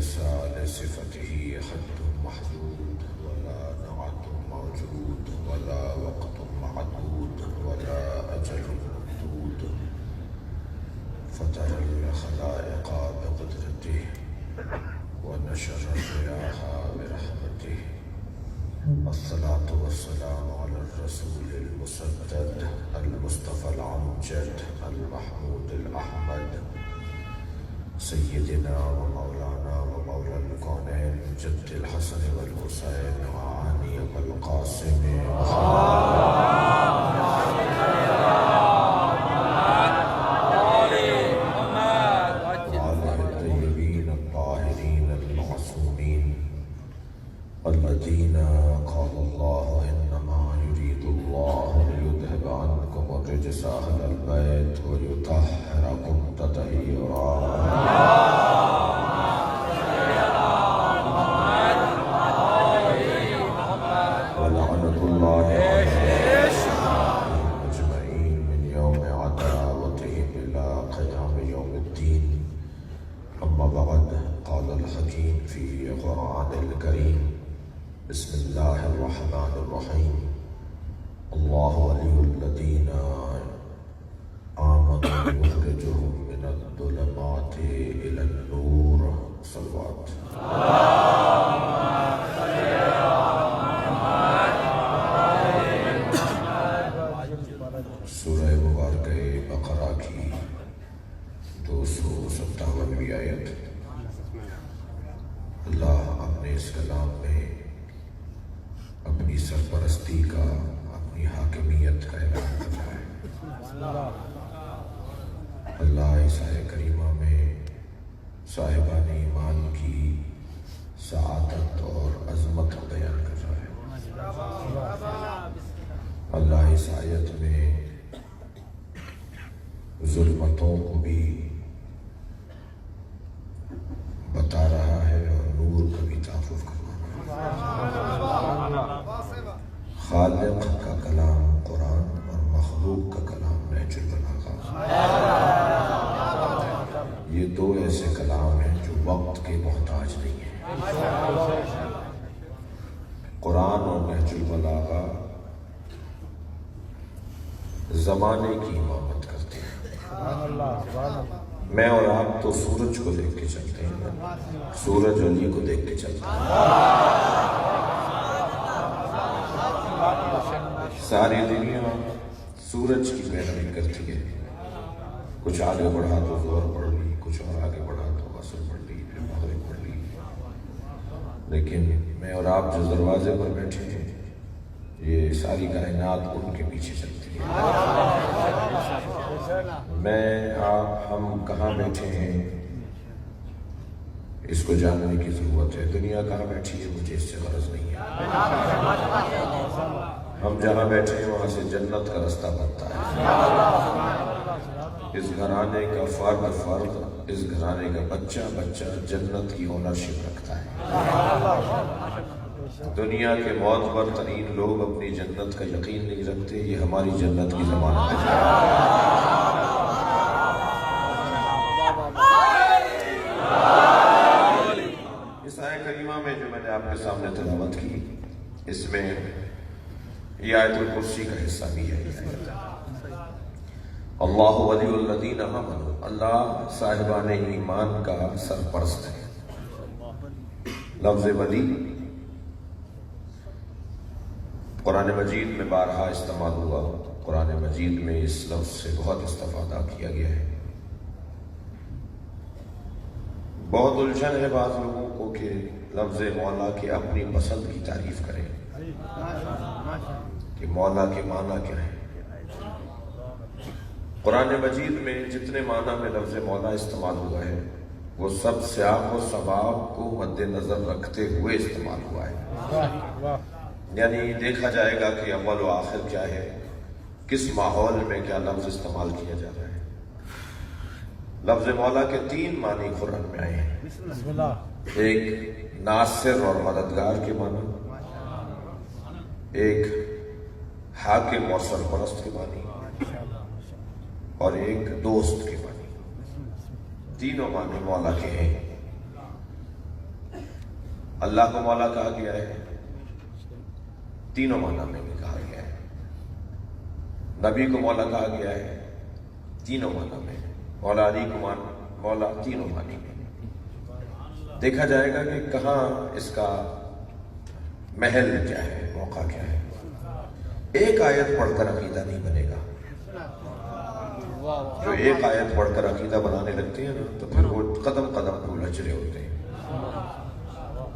لصفته حد محدود ولا نعت موجود ولا وقت معدود ولا أجل ممدود فتر الخلائق بقدرته ونشر الرياح برحمته. الصلاة والسلام على الرسول المسدد المصطفى الأمجد المحمود الأحمد سيدنا ومولانا ومولى الكونين جد الحسن والحسين وعلي والقاسم وعلى الطيبين الطاهرين المعصومين الذين قال الله إنما يريد الله ليذهب عنكم الرجس أهل البيت ويطهركم تطهيرا. ولعنة الله عليهم أجمعين من يوم عداوتهم إلى قيام يوم الدين. أما بعد، قال الحكيم في القرآن الكريم: بسم الله الرحمن الرحيم. الله ولي الذين آمنوا يخرجهم من الظلمات إلى النور. صلوات. سورہ مبارکہ بقرہ کی 257ویں آیت. اللہ اپنے اس کلام میں اپنی سرپرستی کا، اپنی حاکمیت کا اعلان کر رہا ہے. اللہ اس آیت کریمہ میں صاحبان ایمان کی سعادت اور عظمت بیان کر رہا ہے. اللہ اس آیت میں ظلمتوں کو بھی بتا رہا ہے اور نور کا بھی تعارف کروا رہا ہے. خالق کا کلام قرآن اور مخلوق کا کلام نہج البلاغہ، یہ دو ایسے کلام ہیں جو وقت کے محتاج نہیں ہیں. قرآن اور نہج البلاغہ زمانے کی امامت کرتے ہیں. میں اور آپ تو سورج کو دیکھ کے چلتے ہیں، سورج علی کو دیکھ کے چلتے ہیں. ساری دنیا سورج کی پیروی کرتی ہے. کچھ آگے بڑھا تو ظہر پڑھ لی، کچھ اور آگے بڑھا تو عصر پڑھ لی، پھر مغرب پڑھ لی. لیکن میں اور آپ جو دروازے پر بیٹھے ہیں، یہ ساری کائنات ان کے پیچھے چلتی ہے. میں آپ ہم کہاں بیٹھے ہیں اس کو جاننے کی ضرورت ہے. دنیا کہاں بیٹھی ہے مجھے اس سے غرض نہیں ہے. ہم جہاں بیٹھے ہیں وہاں سے جنت کا رستہ بنتا ہے. اس گھرانے کا فرد اس گھرانے کا بچہ جنت کی اونرشپ رکھتا ہے. دنیا کے معتبر ترین لوگ اپنی جنت کا یقین نہیں رکھتے. یہ ہماری جنت کی ضمانت ہے. اس آیت کریمہ میں جو میں نے آپ کے سامنے تلاوت کی، اس میں یہ آیت الکرسی کا حصہ بھی ہے. اللہ ولی الذین آمنوا، اللہ صاحبان ایمان کا سرپرست ہے. لفظ ولی قرآن مجید میں بارہا استعمال ہوا. قرآن مجید میں اس لفظ سے بہت استفادہ کیا گیا ہے. بہت الجھن ہے بعض لوگوں کو کہ لفظ مولا کے اپنی پسند کی تعریف کریں کہ مولا کے معنی کیا ہے. قرآن مجید میں جتنے معنی میں لفظ مولا استعمال ہوا ہے وہ سب سیاق و ثواب کو مد نظر رکھتے ہوئے استعمال ہوا ہے. یعنی دیکھا جائے گا کہ اول و آخر کیا ہے، کس ماحول میں کیا لفظ استعمال کیا جا رہا ہے. لفظ مولا کے 3 معنی قرآن میں آئے ہیں. ایک ناصر اور مددگار کے معنی، ایک حاکم اور سرپرست کے معنی، اور ایک دوست کے معنی. تینوں معنی مولا کے ہیں. اللہ کو مولا کہا گیا ہے، تینوں معنی میں بھی کہا گیا ہے۔ نبی کو مولا کہا گیا ہے، تینوں معنی میں۔ مولا علی کو مولا، تینوں معنی میں۔ دیکھا جائے گا کہ کہاں اس کا محل کیا ہے، موقع کیا ہے۔ ایک آیت پڑھ کر عقیدہ نہیں بنے گا۔ جو ایک آیت پڑھ کر عقیدہ بنانے لگتے ہیں نا تو پھر وہ قدم قدم کو الجھ رہے ہوتے ہیں۔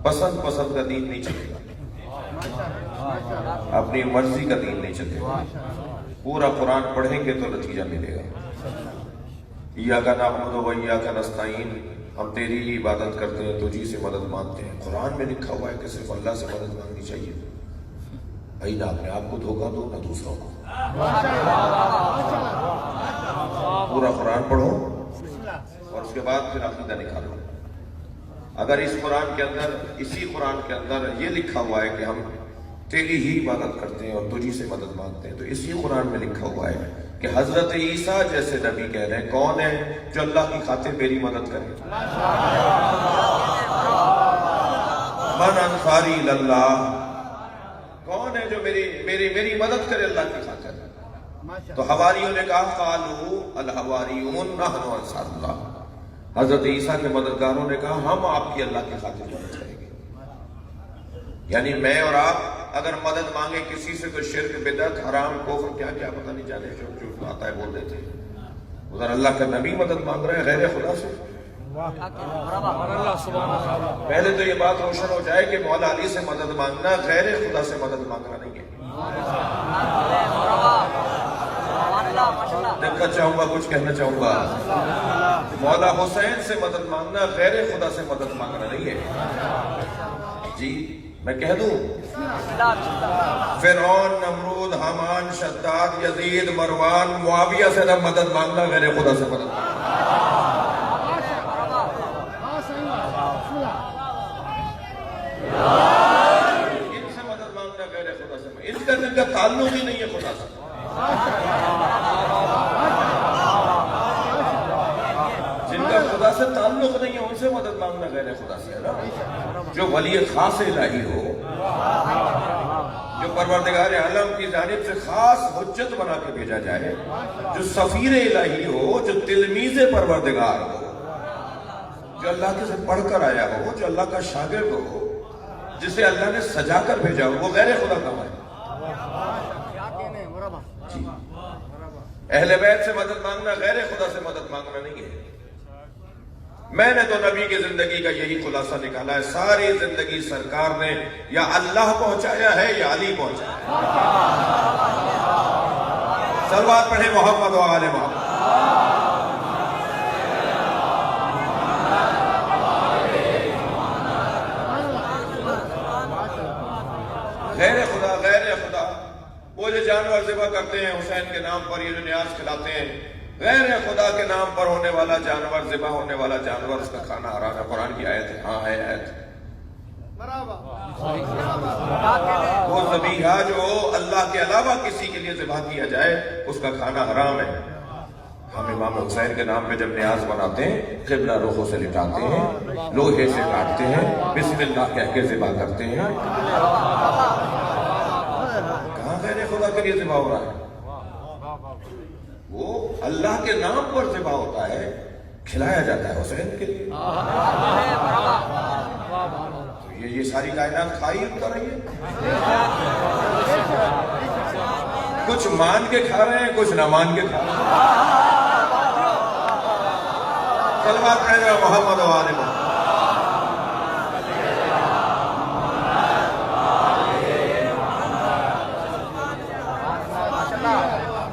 پسند کا دین نہیں چلے گا، اپنی مرضی کا دین نہیں چلے گا۔ پورا قرآن پڑھیں گے تو نتیجہ ملے گا۔ ایاک نعبد و ایاک نستعین، ہم تیری ہی عبادت کرتے ہیں، تجھی سے مدد مانگتے ہیں۔ قرآن میں لکھا ہوا ہے کہ صرف اللہ سے مدد مانگنی چاہیے۔ بھائی نہ اپنے آپ کو دھوکہ دو نہ دوسروں کو۔ پورا قرآن پڑھو اور اس کے بعد پھر عقیدہ نکالو۔ اگر اس قرآن کے اندر، اسی قرآن کے اندر یہ لکھا ہوا ہے کہ ہم تیری ہی عبادت کرتے ہیں اور تجھی سے مدد مانگتے ہیں، تو اسی قرآن میں لکھا ہوا ہے کہ حضرت عیسیٰ جیسے نبی کہہ رہے ہیں کون ہے جو اللہ کی خاطر میری مدد کرے؟ من انصاری اللہ، کون ہے جو میری مدد کرے اللہ کی خاطر؟ تو حواریوں نے کہا قالوا الحواریون نحن انصار اللہ، حضرت عیسیٰ کے مددگاروں نے کہا ہم آپ کی اللہ کی خاطر مدد کریں گے۔ یعنی میں اور آپ اگر مدد مانگے کسی سے تو شرک، بدعت، حرام، کفر، کیا کیا پتہ نہیں جانے جو آتا ہے بول دیتے ہیں۔ ادھر اللہ کا نبی مدد مانگ رہے ہیں غیر خدا سے۔ پہلے تو یہ بات روشن ہو جائے کہ مولا علی سے مدد مانگنا غیر خدا سے مدد مانگنا نہیں ہے۔ دیکھنا چاہوں گا، کچھ کہنا چاہوں گا۔ مولا حسین سے مدد مانگنا غیر خدا سے مدد مانگنا نہیں ہے۔ جی میں کہہ دوں، فرعون، نمرود، حامان، شداد، یزید، مروان، معاویہ سے نہ مدد مانگنا غیر خدا سے مدد مانگنا۔ ان سے مدد مانگنا غیر خدا سے، ان کا تعلق ہی نہیں ہے خدا سے۔ جن کا خدا سے تعلق نہیں ہے ان سے مدد مانگنا غیر خدا سے ہے نا۔ جو ولی خاص الہی ہو، جو پروردگار عالم کی جانب سے خاص حجت بنا کے بھیجا جائے، جو سفیر الہی ہو، جو تلمیذ پروردگار ہو، جو اللہ کے سے پڑھ کر آیا ہو، جو اللہ کا شاگرد ہو، جسے اللہ نے سجا کر بھیجا ہو، وہ غیر خدا کہاں ہے؟ اہل بیت سے مدد مانگنا غیر خدا سے مدد مانگنا نہیں ہے۔ میں نے تو نبی کی زندگی کا یہی خلاصہ نکالا ہے، ساری زندگی سرکار نے یا اللہ پہنچایا ہے یا علی پہنچایا ہے۔ صلوات پڑھیں محمد و آل محمد۔ غیر خدا وہ جو جانور ذبح کرتے ہیں حسین کے نام پر، یہ جو نیاز کھلاتے ہیں، غیر خدا کے نام پر ہونے والا جانور، ذبح ہونے والا جانور، اس کا کھانا حرام ہے۔ قرآن کی آیت ہے، ہاں ہے آیت۔ وہ ذبیحہ جو اللہ کے علاوہ کسی کے لیے ذبح کیا جائے اس کا کھانا حرام ہے۔ ہم امام حسین کے نام پہ جب نیاز بناتے ہیں، قبلہ رخوں سے لٹاتے ہیں، لوہے سے کاٹتے ہیں، بسم اللہ کہہ کے ذبح کرتے ہیں۔ کہاں غیر خدا کے لیے ذبح ہو رہا ہے؟ وہ اللہ کے نام پر ذبح ہوتا ہے، کھلایا جاتا ہے حسین کے لیے۔ تو یہ ساری کائنات کھائی کر رہی ہے، کچھ مان کے کھا رہے ہیں، کچھ نہ مان کے کھا رہے ہیں۔ صلوات پڑھیں محمد و آل محمد۔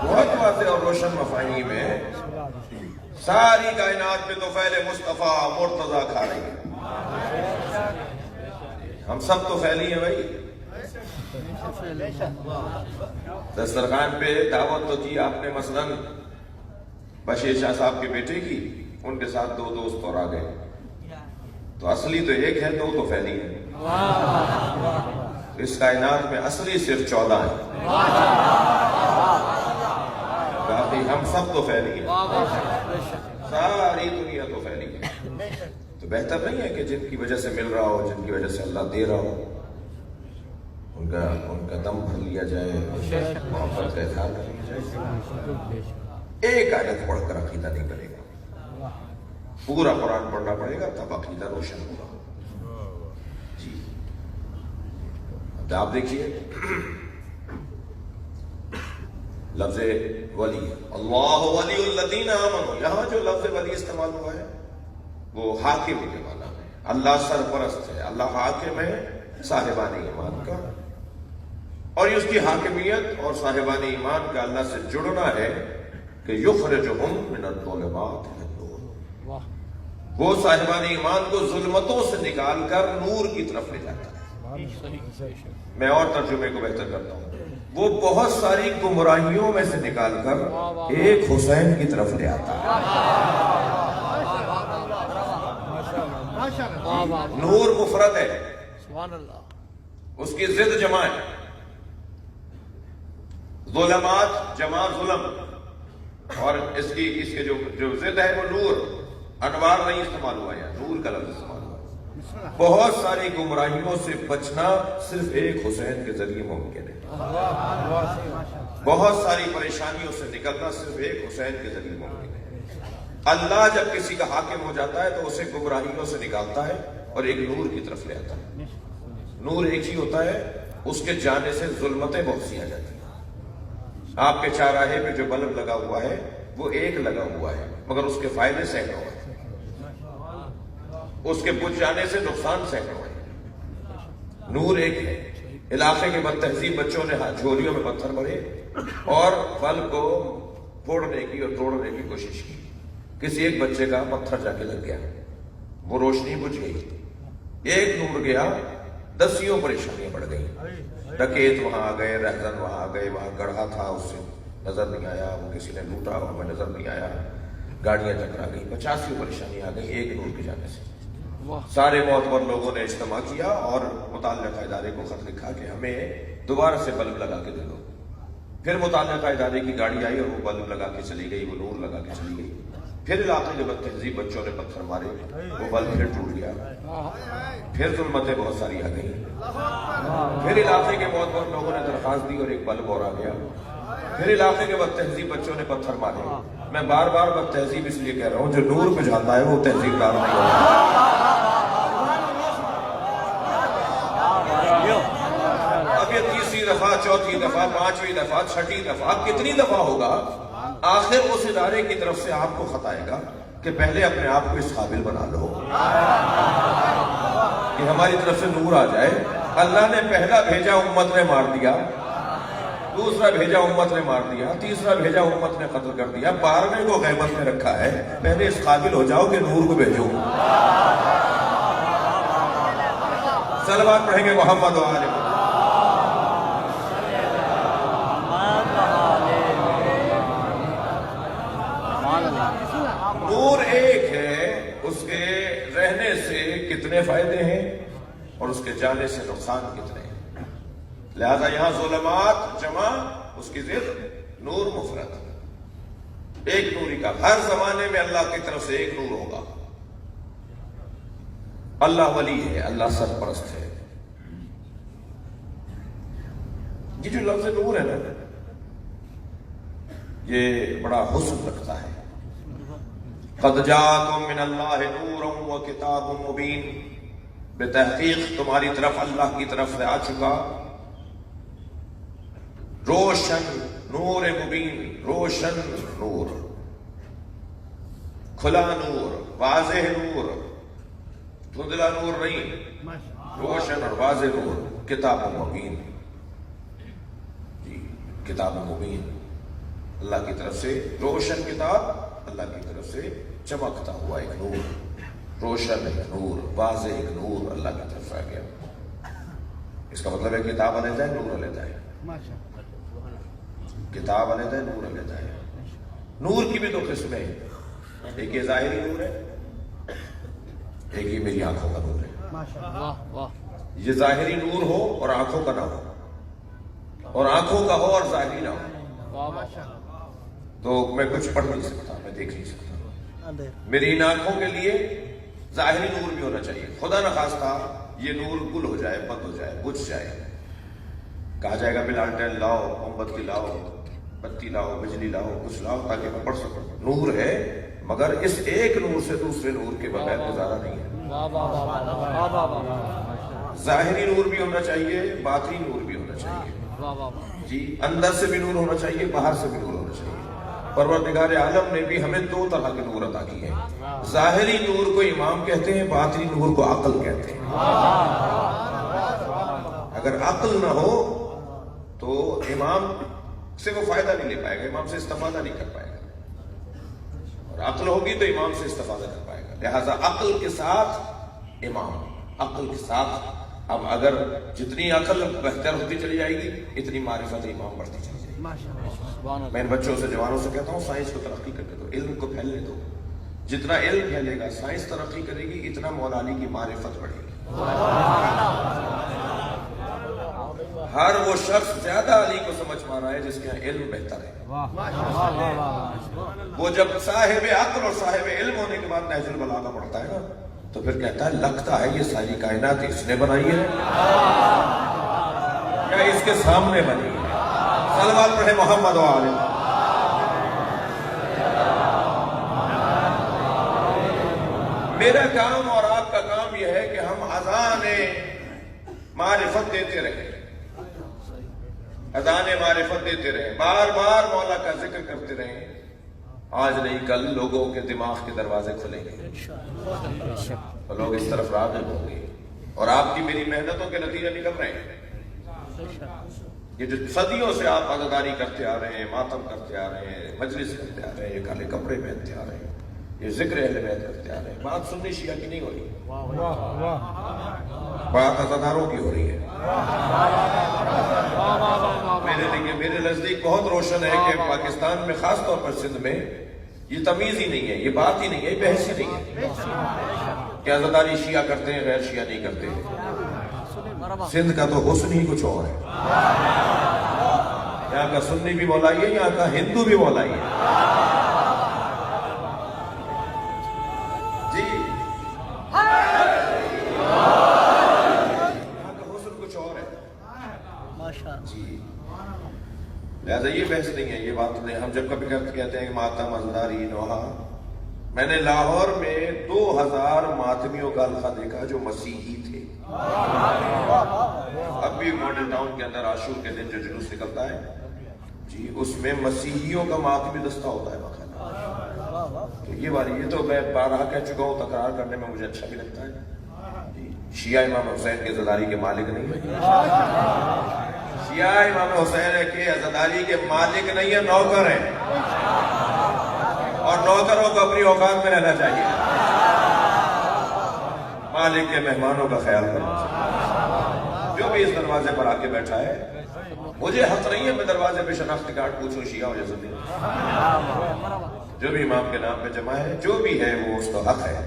بہت واضح اور روشن مفاہیم ہے۔ ساری کائنات میں تو فعل مصطفیٰ مرتضیٰ کھا رہی ہے۔ ہم سب تو فعلی ہیں بھائی۔ دسترخوان پہ دعوت تو کی آپ نے، مثلاً بشیر شاہ صاحب کے بیٹے کی، ان کے ساتھ 2 دوست اور آ گئے، تو اصلی تو ایک ہے، 2 تو فعلی ہے۔ اس کائنات میں اصلی صرف 14 ہیں، باقی ہم سب تو فعلی ہیں، ساری دنیا تو فعلی ہے۔ تو تو بہتر نہیں ہے کہ جن کی وجہ سے مل رہا ہو، جن کی وجہ سے اللہ دے رہا ہو، ان کا دم بھر لیا جائے، محبت کا اظہار کر لیا جائے. ایک آیت پڑھ کر عقیدہ نہیں بنے گا، پورا قرآن پڑھنا پڑے گا تب عقیدہ روشن ہوگا. جی اب آپ دیکھیے لفظ ولی، اللہ ولی الذین آمنوا، یہاں جو لفظ ولی استعمال ہوا ہے وہ حاکم کے معنی میں. اللہ سرپرست ہے، اللہ حاکم ہے صاحبان ایمان کا، اور اس کی حاکمیت اور صاحبان ایمان کا اللہ سے جڑنا ہے کہ یخرجہم من الظلمات الی النور، وہ صاحبان ایمان کو ظلمتوں سے نکال کر نور کی طرف لے جاتا ہے. میں اور ترجمے کو بہتر کرتا ہوں، وہ بہت ساری گمراہیوں میں سے نکال کر ایک حسین کی طرف لے آتا ہے. نور مفرد ہے، اس کی ضد جمع ہے. ظلمات جمع ظلم، اور اس کے جو ضد ہے وہ نور. انوار نہیں استعمال ہوا ہے، نور کا لفظ استعمال ہوا. بہت ساری گمراہیوں سے بچنا صرف ایک حسین کے ذریعے ممکن ہے. بہت ساری پریشانیوں سے نکلنا صرف ایک حسین کے ذریعے ممکن ہے. اللہ جب کسی کا حاکم ہو جاتا ہے تو اسے گمراہیوں سے نکالتا ہے اور ایک نور کی طرف لے آتا ہے. نور ایک ہی ہوتا ہے، اس کے جانے سے ظلمتیں بہت سی آ جاتی ہیں. آپ کے چاراہے پہ جو بلب لگا ہوا ہے وہ ایک لگا ہوا ہے، مگر اس کے فائدے سینکڑوں ہیں. اس کے بجھ جانے سے نقصان سینکڑوں ہے. نور ایک ہے. علاقے کے بد تہذیب بچوں نے جھولیوں میں پتھر بھرے اور بلب کو پھوڑنے کی اور توڑنے کی کوشش کی. کسی ایک بچے کا پتھر جا کے لگ گیا، وہ روشنی بجھ گئی. ایک نور گیا، دسیوں پریشانیاں بڑھ گئی. ڈکیت وہاں آ گئے، رہزن وہاں آ گئے، وہاں گڑھا تھا اس سے نظر نہیں آیا، وہ کسی نے لوٹا ہمیں نظر نہیں آیا، گاڑیاں ٹکرا گئی، 85 پریشانی آ گئی ایک نور کے جانے سے. سارے معتبر لوگوں نے اجتماع کیا اور متعلقہ ادارے کو خط لکھا کہ ہمیں دوبارہ سے بلب لگا کے دے دو. پھر متعلقہ ادارے کی گاڑی آئی اور وہ بلب لگا کے چلی گئی، وہ نور لگا کے چلی گئی. پھر علاقے کے بد تہذیب بچوں نے پتھر مارے، وہ بلب پھر ٹوٹ گیا. پھر ظلمتیں بہت ساری آ گئی. پھر علاقے کے معتبر لوگوں نے درخواست دی اور ایک بلب اور آ گیا. پھر علاقے کے بد تہذیب بچوں نے پتھر مارے. میں بار بار بد تہذیب اس لیے کہہ رہا ہوں، جو نور پہ جاتا ہے وہ تہذیب دار نہیں ہوتا. اب یہ تیسری دفعہ، چوتھی دفعہ، پانچویں دفعہ، چھٹی دفعہ، کتنی دفعہ ہوگا؟ آخر اس ادارے کی طرف سے آپ کو خط آئے گا کہ پہلے اپنے آپ کو اس قابل بنا لو کہ ہماری طرف سے نور آ جائے. اللہ نے پہلا بھیجا، امت نے مار دیا. دوسرا بھیجا، امت نے مار دیا. تیسرا بھیجا، امت نے قتل کر دیا. 12ویں کو غیبت میں رکھا ہے. پہلے اس قابل ہو جاؤ کہ نور کو بھیجو. صلوات پڑھیں گے محمد و آل محمد. نور ایک ہے، اس کے رہنے سے کتنے فائدے ہیں اور اس کے جانے سے نقصان کتنے ہیں. لہذا یہاں ظلمات جمع، اس کی ضد نور مفرد. ایک نوری کا ہر زمانے میں اللہ کی طرف سے ایک نور ہوگا. اللہ ولی ہے، اللہ سرپرست ہے. یہ جو لفظ نور ہے نا، یہ بڑا حسن رکھتا ہے. قد جاءکم من اللہ نور و کتاب مبین، بتحقیق تمہاری طرف اللہ کی طرف سے آ چکا روشن نور مبین. روشن نور، کھلا نور، واضح نور، دھندلا نور نہیں، روشن اور واضح نور. کتاب مبین، جی کتاب مبین، اللہ کی طرف سے روشن کتاب، اللہ کی طرف سے چمکتا ہوا ایک نور. روشن ایک نور، واضح ایک نور اللہ کی طرف آ گیا. اس کا مطلب ہے کتاب علیحدہ ہے، نور علیحدہ ہے. کتاب علیحدہ ہے، نور علیحدہ ہے. نور کی بھی دو قسمیں ہیں. ایک یہ ظاہری نور ہے، ایک یہ میری آنکھوں کا نور ہے. یہ ظاہری نور ہو اور آنکھوں کا نہ ہو، اور آنکھوں کا ہو اور ظاہری نہ ہو، تو میں کچھ پڑھ نہیں سکتا، میں دیکھ نہیں سکتا. میری ان آنکھوں کے لیے ظاہری نور بھی ہونا چاہیے. خدا نخواستہ یہ نور گل ہو جائے، بند ہو جائے، بجھ جائے، کہا جائے گا بلالٹین لاؤ، موم بتی لاؤ، بتی لاؤ، بجلی لاؤ، کچھ لاؤ تاکہ میں پڑھ سکوں. نور ہے مگر اس ایک نور سے دوسرے نور کے بغیر گزارا نہیں ہے. ظاہری نور بھی ہونا چاہیے، باطنی نور بھی ہونا چاہیے. جی اندر سے بھی نور ہونا چاہیے، باہر سے بھی نور ہونا چاہیے. پروردگار عالم نے بھی ہمیں دو طرح کے نور عطا کیے ہیں. ظاہری نور کو امام کہتے ہیں، باطنی نور کو عقل کہتے ہیں. اگر عقل نہ ہو تو امام سے وہ فائدہ نہیں لے پائے گا، امام سے استفادہ نہیں کر پائے گا. اور عقل ہوگی تو امام سے استفادہ کر پائے گا. لہذا عقل کے ساتھ امام، عقل کے ساتھ. اب اگر جتنی عقل بہتر ہوتی چلی جائے گی اتنی معرفت امام بڑھتی چلی جائے گی. میں ان بچوں سے، جوانوں سے کہتا ہوں سائنس کو ترقی کرنے دو، علم کو پھیلنے دو. جتنا علم پھیلے گا، سائنس ترقی کرے گی، اتنا مولا علی کی معرفت بڑھے گی. ہر وہ شخص زیادہ علی کو سمجھ پا رہا ہے جس کے علم بہتر ہے. وہ جب صاحب عقل اور صاحب علم ہونے کے بعد نہج البلاغہ پڑھتا ہے نا تو پھر کہتا ہے لگتا ہے یہ ساری کائنات اس نے بنائی ہے یا اس کے سامنے بنی ہے. صلوات پڑھے محمد و آل. میرا کام اور آپ کا کام یہ ہے کہ ہم اذان معرفت دیتے رہیں، اذان معرفت دیتے رہیں، بار بار مولا کا ذکر کرتے رہیں. آج نہیں کل لوگوں کے دماغ کے دروازے کھلیں گے اور لوگ اس طرف راغب ہوں گے اور آپ کی میری محنتوں کے نتیجے نکل رہے ہیں. یہ جو صدیوں سے آپ عزاداری کرتے آ رہے ہیں، ماتم کرتے آ رہے ہیں، مجلس کرتے آ رہے ہیں، یہ کالے کپڑے پہنتے آ رہے ہیں، یہ ذکر اہل بیت کرتے آ رہے ہیں، بات سنی شیعہ کی نہیں ہو رہی، بات عزاداروں کی ہو رہی ہے. میرے نزدیک بہت روشن ہے کہ پاکستان میں خاص طور پر سندھ میں یہ تمیز ہی نہیں ہے، یہ بات ہی نہیں ہے، یہ بحث ہی نہیں ہے کہ عزاداری شیعہ کرتے ہیں غیر شیعہ نہیں کرتے. سندھ کا تو حسن ہی کچھ اور ہے. یہاں کا سنی بھی مولائی ہے، یہاں کا ہندو بھی مولائی ہے. جی یہاں کا حسن کچھ اور ہے. جی لہذا یہ بحث نہیں ہے، یہ بات نہیں. ہم جب کبھی کہتے ہیں کہ ماتم عزاداری نوحہ، میں نے لاہور میں 2000 ماتمیوں کا حلقہ دیکھا جو مسیحی تھے. اب بھی ماڈل ٹاؤن کے اندر عاشور کے دن جو جلوس نکلتا ہے جی اس میں مسیحیوں کا ماتمی دستہ ہوتا ہے باقاعدہ. تو یہ تو میں بارہا کہہ چکا ہوں، تکرار کرنے میں مجھے اچھا بھی لگتا ہے. شیعہ امام حسین کے عزاداری کے مالک نہیں ہے، شیعہ امام حسین کے عزاداری کے مالک نہیں ہے، نوکر ہیں. اور نوکروں کو اپنی اوقات میں رہنا چاہیے، مالک کے مہمانوں کا خیال کرنا چاہیے. جو بھی اس دروازے پر آ کے بیٹھا ہے، مجھے حق نہیں ہے میں دروازے پہ شناختی کارڈ پوچھوں شیعہ ہو یا سنی. جو بھی امام کے نام پہ جمع ہے، جو بھی ہے وہ اس کا حق ہے.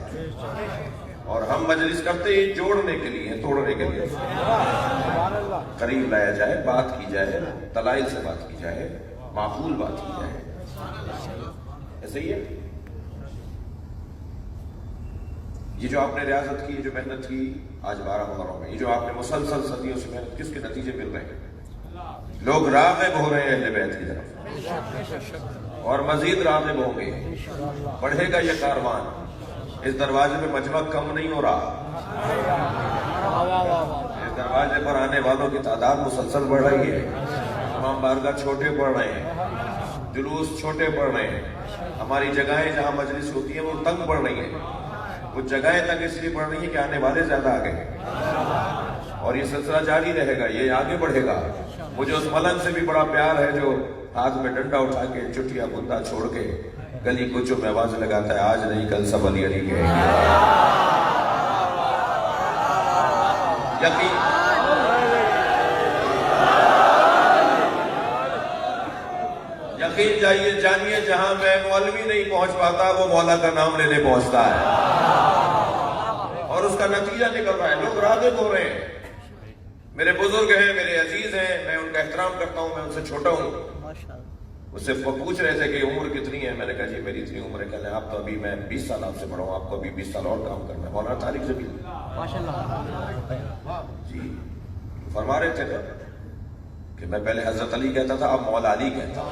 اور ہم مجلس کرتے ہی جوڑنے کے لیے، توڑنے کے لیے. قریب لایا جائے، بات کی جائے، دلائل سے بات کی جائے، معقول بات کی جائے. ایسے ہی ہے. یہ جو آپ نے ریاضت کی، یہ جو محنت کی آج 12 محرم میں، یہ جو آپ نے مسلسل صدیوں سے محنت، کس کے نتیجے مل رہے ہیں؟ لوگ راغب ہو رہے ہیں اہل بیت کی طرف اور مزید راغب ہوں گے. بڑھے گا یہ کاروان. اس دروازے پہ مجمع کم نہیں ہو رہا، اس دروازے پر آنے والوں کی تعداد مسلسل بڑھ رہی ہے. امام بارگاہ چھوٹے پڑ رہے ہیں، جلوس چھوٹے پڑ رہے ہیں. ہماری جگہیں جہاں مجلس ہوتی ہیں وہ تنگ پڑ رہی ہیں. وہ جگہیں تنگ اس لیے پڑ رہی ہیں کہ آنے والے زیادہ آ گئے ہیں اور یہ سلسلہ جاری رہے گا، یہ آگے بڑھے گا. مجھے اس ملنگ سے بھی بڑا پیار ہے جو ہاتھ میں ڈنڈا اٹھا کے چٹیا بندہ چھوڑ کے گلی کوچوں میں آواز لگاتا ہے آج نہیں کل سب علی علی کہیں گے. یقین جانیے جہاں میں مولوی نہیں پہنچ پاتا وہ مولا کا نام لینے پہنچتا ہے اور اس کا نتیجہ نکل رہا ہے. لوگ راغب ہو رہے ہیں. میرے بزرگ ہیں، میرے عزیز ہیں، میں ان کا احترام کرتا ہوں، میں ان سے چھوٹا ہوں اس سے پوچھ رہے تھے کہ عمر کتنی ہے؟ میں نے کہا جی میری اتنی عمر ہے. کہتے ہیں آپ تو ابھی میں 20 سال آپ سے بڑا ہوں, آپ کو ابھی 20 سال اور کام کرنا ہے. مولانا طارق جبیل جی فرما رہے تھے نا کہ میں پہلے حضرت علی کہتا تھا, اب مولا علی کہتا ہوں.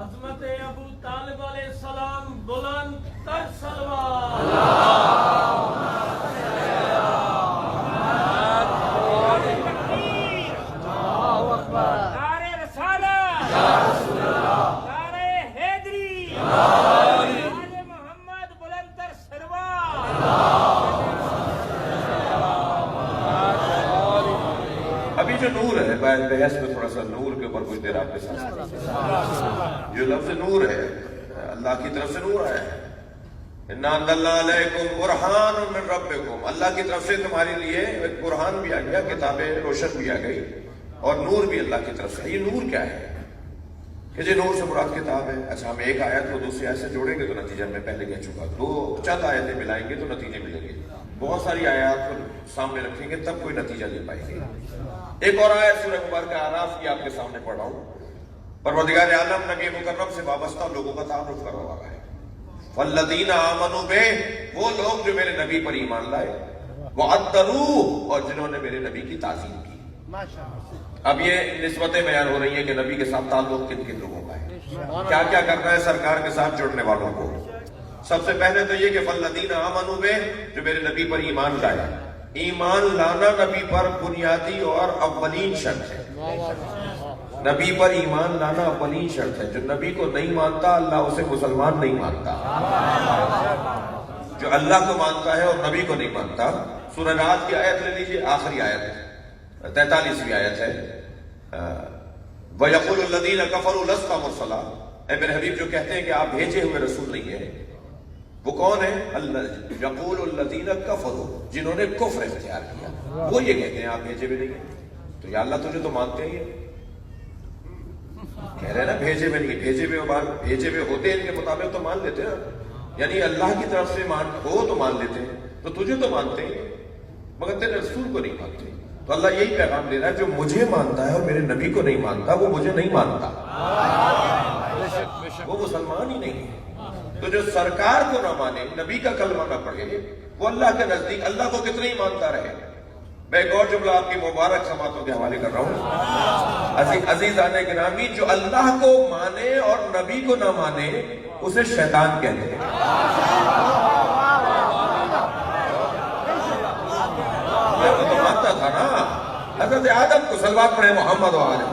عظمت ابو طالب علیہ السلام بلند تر سلوات. نعرہ رسالت, نعرہ حیدری, آل محمد بلند تر سلوات. ابھی جو نور ہے, بحث میں تھوڑا سا نور کے اوپر کچھ دیر آپ کے ساتھ. جو لفظ نور ہے اللہ کی طرف سے نور آیا ہے. اِنَّا أَنزَلْنَا عَلَيْكُمْ قُرْآنٌ مِّن رَبِّكُمْ, اللہ کی طرف سے تمہارے لیے ایک قرآن بھی آ گیا, کتابیں روشن بھی آ گئی, اور نور بھی اللہ کی طرف سے. یہ نور کیا ہے کہ جی نور سے مراد کتاب ہے. اچھا ہم ایک آیت کو دوسری آیت سے جوڑیں گے تو نتیجہ میں پہلے کہہ چکا, دو چند آیتیں ملائیں گے تو نتیجے ملیں گے. بہت ساری آیات کو سامنے رکھیں گے تب کوئی نتیجہ لے پائیں گے. ایک اور آیت سورہ مبارکہ اعراف کی آپ کے سامنے پڑھ رہا ہوں. پروردگار عالم نبی مکرم سے وابستہ لوگوں کا تعارف کروا رہا ہے. والذین آمنوا بہ, وہ لوگ جو میرے نبی پر ایمان لائے, وعذروہ, اور جنہوں نے میرے نبی کی تعظیم کی. اب یہ نسبتیں بیان ہو رہی ہیں کہ نبی کے ساتھ تعلق کن کن لوگوں کا ہے, کیا کیا کرنا ہے سرکار کے ساتھ جڑنے والوں کو. سب سے پہلے تو یہ کہ فالذین آمنوا بہ, جو میرے نبی پر ایمان لائے. ایمان لانا نبی پر بنیادی اور اولین شرط ہے. نبی پر ایمان لانا اولین شرط ہے. جو نبی کو نہیں مانتا اللہ اسے مسلمان نہیں مانتا. جو اللہ کو مانتا ہے اور نبی کو نہیں مانتا. سورہ رات کی آیت لے لیجیے, آخری آیت 43ویں آیت ہے. وَيَقُولُ الَّذِينَ كَفَرُوا لَسْتَ مُرْسَلًا, اے میرے حبیب جو کہتے ہیں کہ آپ بھیجے ہوئے رسول نہیں ہیں, وہ کون ہے؟ یقول الذین کفروا, جنہوں نے کفر اختیار کیا, وہ یہ کہتے ہیں آپ بھیجے ہوئے نہیں ہیں. تو یا اللہ تجھے تو مانتے ہی ہیں, کہہ رہے ہیں نا بھیجے ہوئے نہیں. بھیجے ہوئے ہوتے ہیں ان کے مطابق تو مان لیتے ہیں, یعنی اللہ کی طرف سے ہو تو مان لیتے ہیں. تو تجھے تو مانتے ہیں مگر تیرے رسول کو نہیں مانتے. تو اللہ یہی پیغام دے رہا ہے, جو مجھے مانتا ہے اور میرے نبی کو نہیں مانتا وہ مجھے نہیں مانتا, وہ مسلمان ہی نہیں ہے. تو جو سرکار کو نہ مانے, نبی کا کلمہ نہ پڑھے, وہ اللہ کے نزدیک اللہ کو کتنا ہی مانتا رہے. میں ایک اور جملہ آپ کی مبارک سماعتوں کے حوالے کر رہا ہوں. عزیزان گرامی, جو اللہ کو مانے اور نبی کو نہ مانے اسے شیطان کہتے ہیں. میں تو مانتا تھا نا, حضرت آدم کو صلوات پڑھے محمد و آلہ.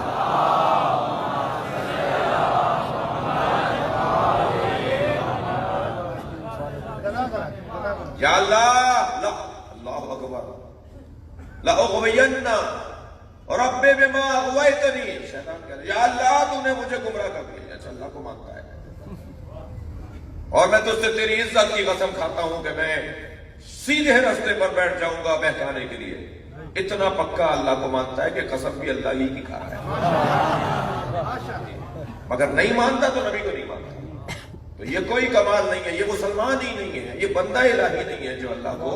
یا اللہ, اللہ اکبر, لأغوین رب بما اغویتنی, شیطان کہہ رہا ہے یا اللہ تو نے مجھے گمراہ کر دیا. اچھا اللہ کو مانتا ہے, اور میں تجھ سے تیری عزت کی قسم کھاتا ہوں کہ میں سیدھے راستے پر بیٹھ جاؤں گا بہکانے کے لیے. اتنا پکا اللہ کو مانتا ہے کہ قسم بھی اللہ ہی کی کھا رہا ہے, مگر نہیں مانتا تو نبی کو نہیں مانتا. تو یہ کوئی کمال نہیں ہے, یہ مسلمان ہی نہیں ہے, یہ بندہ الہی نہیں ہے جو اللہ کو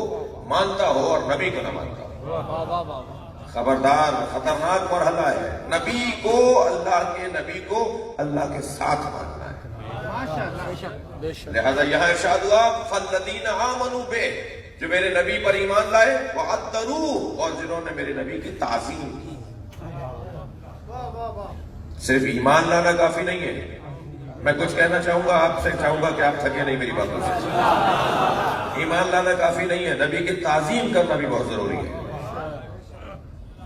مانتا ہو اور نبی کو نہ مانتا ہو. خبردار, خطرناک مرحلہ ہے. نبی کو, اللہ کے نبی کو اللہ کے ساتھ ماننا ہے. لہذا یہاں ارشاد ہوا فالذین آمنوا بہ, جو میرے نبی پر ایمان لائے, وعذروہ, اور جنہوں نے میرے نبی کی تعظیم کی. صرف ایمان لانا کافی نہیں ہے. میں کچھ کہنا چاہوں گا, آپ سے چاہوں گا کہ آپ تھکے نہیں میری باتوں سے. ایمان لانا کافی نہیں ہے, نبی کی تعظیم کرنا بھی بہت ضروری ہے.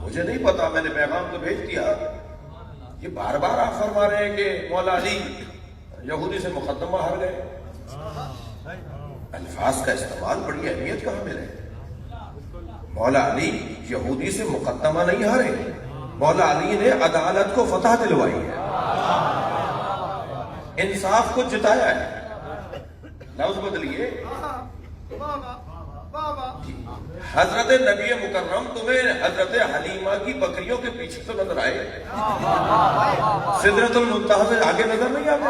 مجھے نہیں پتا, میں نے پیغام تو بھیج دیا. یہ بار بار آپ فرما رہے ہیں کہ مولا علی یہودی سے مقدمہ ہار گئے. الفاظ کا استعمال بڑی اہمیت کہاں ملے. مولا علی یہودی سے مقدمہ نہیں ہارے, مولا علی نے عدالت کو فتح دلوائی ہے, انصاف کو جتایا ہے. لفظ بدلیے. حضرت نبی مکرم تمہیں حضرت حلیمہ کی بکریوں کے پیچھے تو نظر آئے, سدرۃ المنتہا سے آگے نظر نہیں آتے.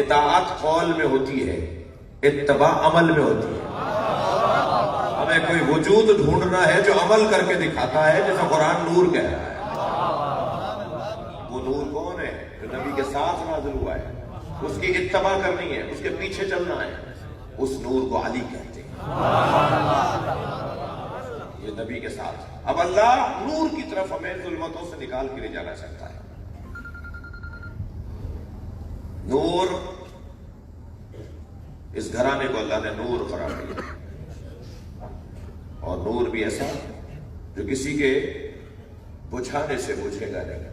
اطاعت قول میں ہوتی ہے، اتباع عمل میں ہوتی ہے۔ ہمیں کوئی وجود ڈھونڈنا ہے جو عمل کر کے دکھاتا ہے، جیسا قرآن نور کہہ رہا ہے۔ وہ نور کون ہے؟ جو نبی کے ساتھ نازل ہوا ہے، اس کی اتباع کرنی ہے، اس کے پیچھے چلنا ہے، اس نور کو علی کہتے ہیں۔ یہ نبی کے ساتھ۔ اب اللہ نور کی طرف ہمیں ظلمتوں سے نکال کے لے جانا چاہتا ہے۔ نور، اس گھرانے کو اللہ نے نور قرار دیا، اور نور بھی ایسا جو کسی کے بجھانے سے بجھے گا نہیں۔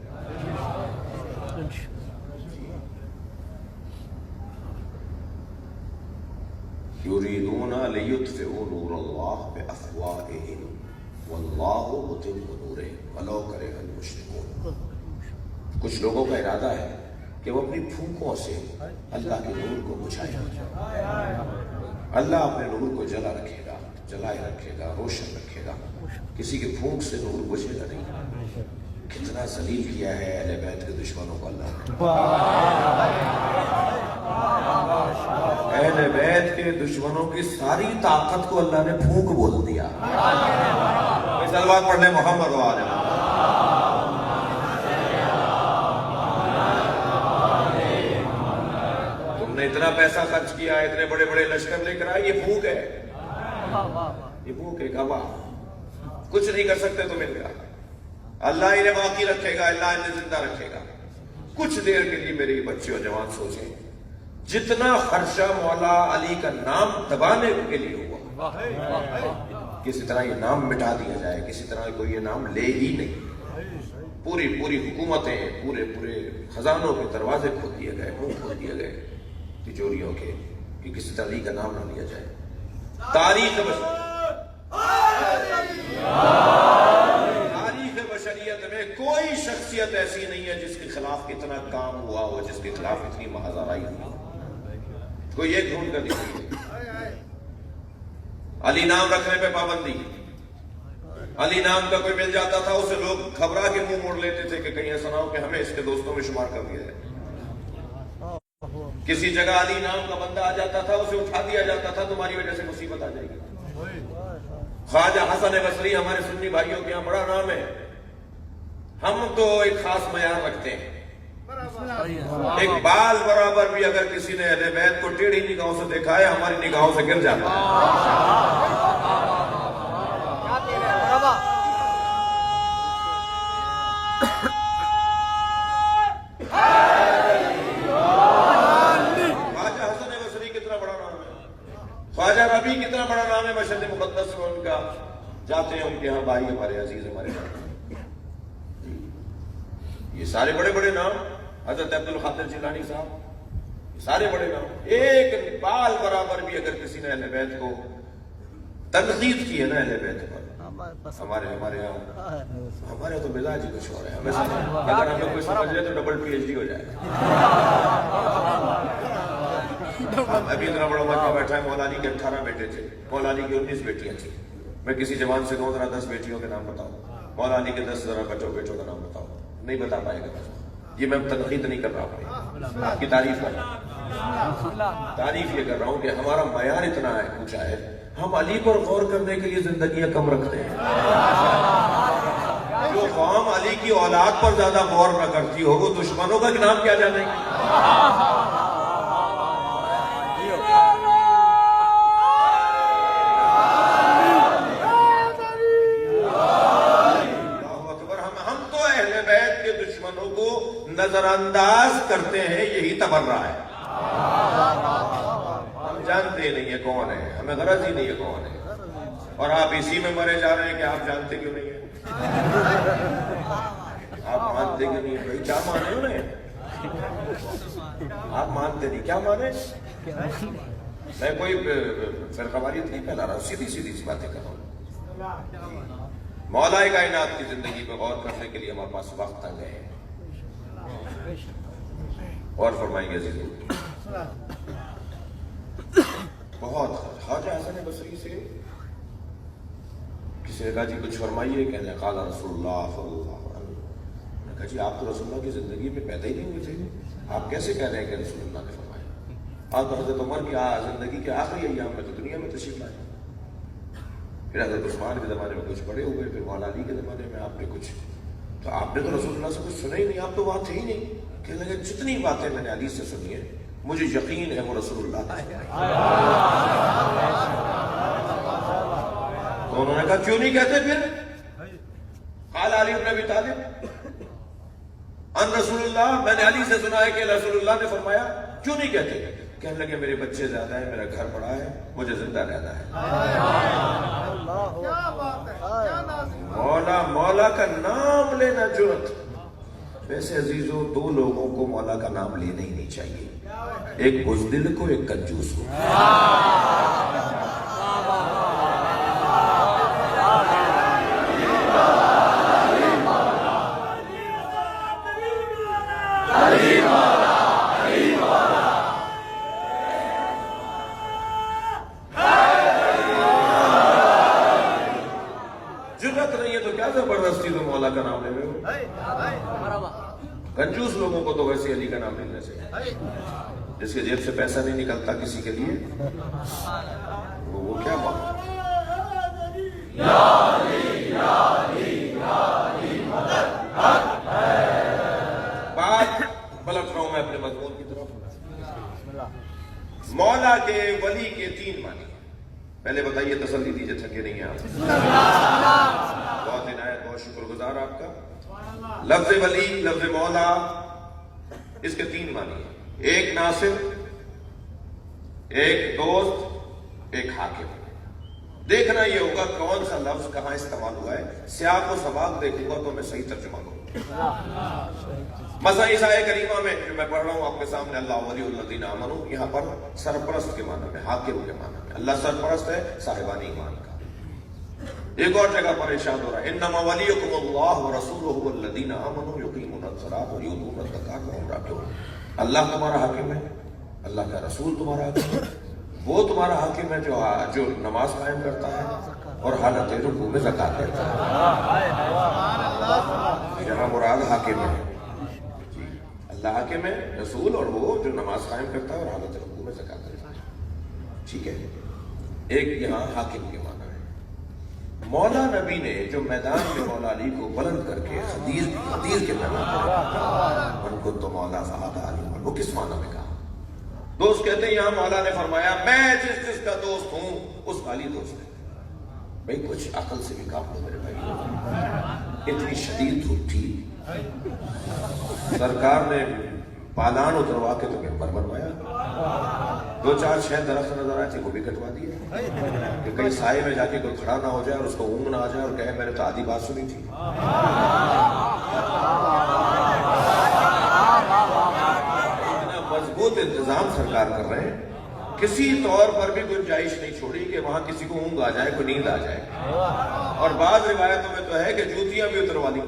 یریدون لیطفئوا نور اللہ بافواہہم واللہ متم نورہ ولو کرہ المشرکون۔ کچھ لوگوں کا ارادہ ہے کہ وہ اپنی پھونکوں سے اللہ کے نور کو بجھائیں۔ اللہ اپنے نور کو جلا رکھے گا، جلائے رکھے گا، روشن رکھے گا، کسی کے پھونک سے نور بجھے گا نہیں۔ کتنا ذلیل کیا ہے اہل بیت کے دشمنوں کو اللہ نے۔ اہل بیت کے دشمنوں کی ساری طاقت کو اللہ نے پھونک بول دیا۔ سلوات پڑھ لیں محمد و آل محمد۔ تم نے اتنا پیسہ خرچ کیا، اتنے بڑے بڑے لشکر لے کر آئے، یہ پھونک ہے، یہ پھونک ہے، ہوا، کچھ نہیں کر سکتے تم ان کا۔ اللہ انہیں باقی رکھے گا، اللہ انہیں زندہ رکھے گا۔ کچھ دیر کے لیے میرے بچے اور جوان سوچیں، جتنا خرچہ مولا علی کا نام دبانے کے لیے ہوا، کسی طرح یہ نام مٹا دیا جائے، کسی طرح کوئی یہ نام لے ہی نہیں۔ پوری حکومتیں، پورے خزانوں کے دروازے کھول دیے گئے، منہ کھول دیے گئے تجوریوں کے، کہ کسی طرح علی کا نام نہ لیا جائے۔ تاریخ بشریت میں کوئی شخصیت ایسی نہیں ہے جس کے خلاف اتنا کام ہوا ہو، جس کے خلاف اتنی محاذرائی ہوئی ہو۔ کوئی ایک ڈھونڈ کر دکھائیے۔ علی نام رکھنے پہ پابندی، علی نام کا کوئی مل جاتا تھا اسے لوگ گھبرا کے منہ موڑ لیتے تھے کہ کہیں ایسا نہ ہو کہ ہمیں اس کے دوستوں میں شمار کر دیا جائے۔ کسی جگہ علی نام کا بندہ آ جاتا تھا، اسے اٹھا دیا جاتا تھا، تمہاری وجہ سے مصیبت آ جائے گی۔ خواجہ حسن بصری ہمارے سنی بھائیوں کے یہاں بڑا نام ہے، ہم تو ایک خاص معیار رکھتے ہیں۔ ایک بال برابر بھی اگر کسی نے اہل بیت کو ٹیڑھی نگاہوں سے دیکھا ہے، ہماری نگاہوں سے گر جاتا ہے۔ خواجہ حسن بصری کتنا بڑا نام ہے، خواجہ ربیع کتنا بڑا نام ہے، مشہد مقدس میں ان کا جاتے ہیں، ان کے ہاں بھائی ہمارے عزیز ہمارے بھائی۔ یہ سارے بڑے بڑے نام، حضرت عبد القادر جیلانی صاحب، یہ سارے بڑے نام۔ ایک بال برابر بھی اگر کسی نے اہل بیت کو تنقید کی ہے نا، اہل بیت پر، ہمارے یہاں تو مزاج ہی کچھ ہو رہا ہے۔ ہمیں اگر ہمیں کوئی سمجھ لے تو ڈبل پی ایچ ڈی ہو جائے گا۔ ابھی اتنا بڑا واقعہ بیٹھا ہے، مولا علی کے 18 بیٹے تھے، مولا علی کی 19 بیٹیاں تھیں۔ میں کسی جوان سے کہوں ذرا 10 بیٹیوں کے نام بتاؤ، مولا علی کے 10 ذرا بیٹوں کا نام بتاؤ، نہیں بتا پائے گا۔ یہ میں تنقید نہیں کر رہا ہوں، آپ کی تعریف کر رہا ہوں۔ تعریف یہ کر رہا ہوں کہ ہمارا معیار اتنا اونچا ہے، ہم علی پر غور کرنے کے لیے زندگیاں کم رکھتے ہیں۔ جو قوم علی کی اولاد پر زیادہ غور نہ کرتی ہو، وہ دشمنوں کا نام کیا جانے گی۔ نظر انداز کرتے ہیں، یہی تبرہ ہے۔ ہم جانتے نہیں ہے کون ہے، ہمیں غرض ہی نہیں ہے کون ہے، اور آپ اسی میں مرے جا رہے ہیں کہ آپ جانتے کیوں نہیں ہیں؟ آپ مانتے کیوں نہیں ہیں؟ بھائی کیا مانے انہیں؟ آپ مانتے نہیں، کیا مانے؟ میں کوئی فرقہ واریت نہیں پھیلا رہا، سیدھی سی باتیں کر رہا ہوں۔ مولا کائنات کی زندگی پہ غور کرنے کے لیے ہمارے پاس وقت آ گئے ہیں۔ اور فرمائیں گے عزیزو، بہت خواجہ حسن بصری سے کسی نے کہا جی کچھ فرمائیے، کہنے قال رسول اللہ صلی اللہ علیہ وسلم۔ نے کہا جی آپ تو رسول اللہ کی زندگی میں پیدا ہی نہیں ہوئے تھے، آپ کیسے کہہ رہے ہیں کہ رسول اللہ نے آپ حضرت عمر کی زندگی کے آخری ایام میں تو دنیا میں تشریف لائے. پھر حضرت عثمان کے زمانے میں کچھ پڑے ہوئے, پھر مولا علی کے زمانے میں آپ نے کچھ, تو آپ نے تو رسول اللہ سے کچھ سنا ہی نہیں, آپ تو وہاں تھے ہی نہیں. کہنے لگے جتنی باتیں میں نے علی سے سنی ہیں مجھے یقین ہے وہ رسول اللہ ہے. تو انہوں نے کہا کیوں نہیں کہتے پھر؟ قال علی بن ابی طالب ان رسول اللہ, میں نے علی سے سنا ہے کہ رسول اللہ نے فرمایا, کیوں نہیں کہتے؟ کہنے لگے میرے بچے زیادہ ہیں, میرا گھر بڑا ہے, مجھے زندہ رہنا ہے. مولا, مولا کا نام لینا جرت. ویسے عزیزوں دو لوگوں کو مولا کا نام لینا ہی نہیں چاہیے, ایک بزدل کو, ایک کنجوس کو. جرت نہیں ہے تو کیا زبردستی تم مولا کا نام لے رہے ہو. کنجوس لوگوں کو تو ویسے علی کا نام لینا چاہیے. جس کے جیب سے پیسہ نہیں نکلتا کسی کے لیے, وہ کیا بات. بات پلٹ رہا ہوں میں اپنے مضمون کی طرف. مولا کے ولی کے تین معنی. پہلے بتائیے, تسلی دیجیے, تھکے نہیں ہیں آپ. بہت عنایت, بہت شکر گزار آپ کا. لفظ ولی, لفظ مولا, اس کے تین معنی ہیں. ایک ناصر, ایک دوست, ایک حاکم. دیکھنا یہ ہوگا کون سا لفظ کہاں استعمال ہوا ہے. سیاق و سباق دیکھوں گا تو میں صحیح ترجمہ کروں. مثلا اس آیہ کریمہ میں جو میں پڑھ رہا ہوں آپ کے سامنے, اللہ ولی الذین آمنوا, یہاں پر سرپرست کے معنی میں, حاکم کے معنی میں. اللہ سرپرست ہے صاحبان ایمان کا. ایک اور جگہ پر ارشاد ہو رہا ہے, انما ولیکم اللہ ورسولہ والذین آمنوا یقیمون الصلاۃ ویؤتون الزکاۃ وهم راکعون. اللہ تمہارا حاکم ہے, اللہ کا رسول تمہارا حاکم ہے, وہ تمہارا حاکم ہے جو نماز قائم کرتا ہے اور حالت رکوع میں زکات دیتا ہے. یہاں مراد حاکم ہے, اللہ حاکم ہے, رسول, اور وہ جو نماز قائم کرتا ہے اور حالت رکوع میں زکات دیتا ہے. ٹھیک ہے, ایک یہاں حاکم کے معنی ہے. مولا نبی نے جو میدان میں مولا علی کو بلند کر کے خدیر کے میدان میں ان کو تو مولا فہد علی, وہ کس معنی میں کہا؟ دوست کہتے ہیں یہاں مولا نے فرمایا میں جس کا دوست ہوں اس والی دوست ہے. بھائی کچھ عقل سے بھی کام لو میرے بھائی. اتنی شدید دھوپ تھی, سرکار نے پالان اتروا کے تو ممبر بنوایا. 2-4-6 درخت نظر آئے تھے, وہ بھی کٹوا دیے کہ کہیں سائے میں جا کے کوئی کھڑا نہ ہو جائے اور اس کو اونگ نہ آ جائے اور کہے میں نے تو آدھی بات سنی تھی. اتنا مضبوط انتظام سرکار کر رہے ہیں, کسی طور پر بھی گنجائش نہیں چھوڑی کہ وہاں کسی کو اونگ آ جائے, کوئی نیند آ جائے. اور بعض روایتوں میں تو ہے کہ جوتیاں بھی اتروا لی.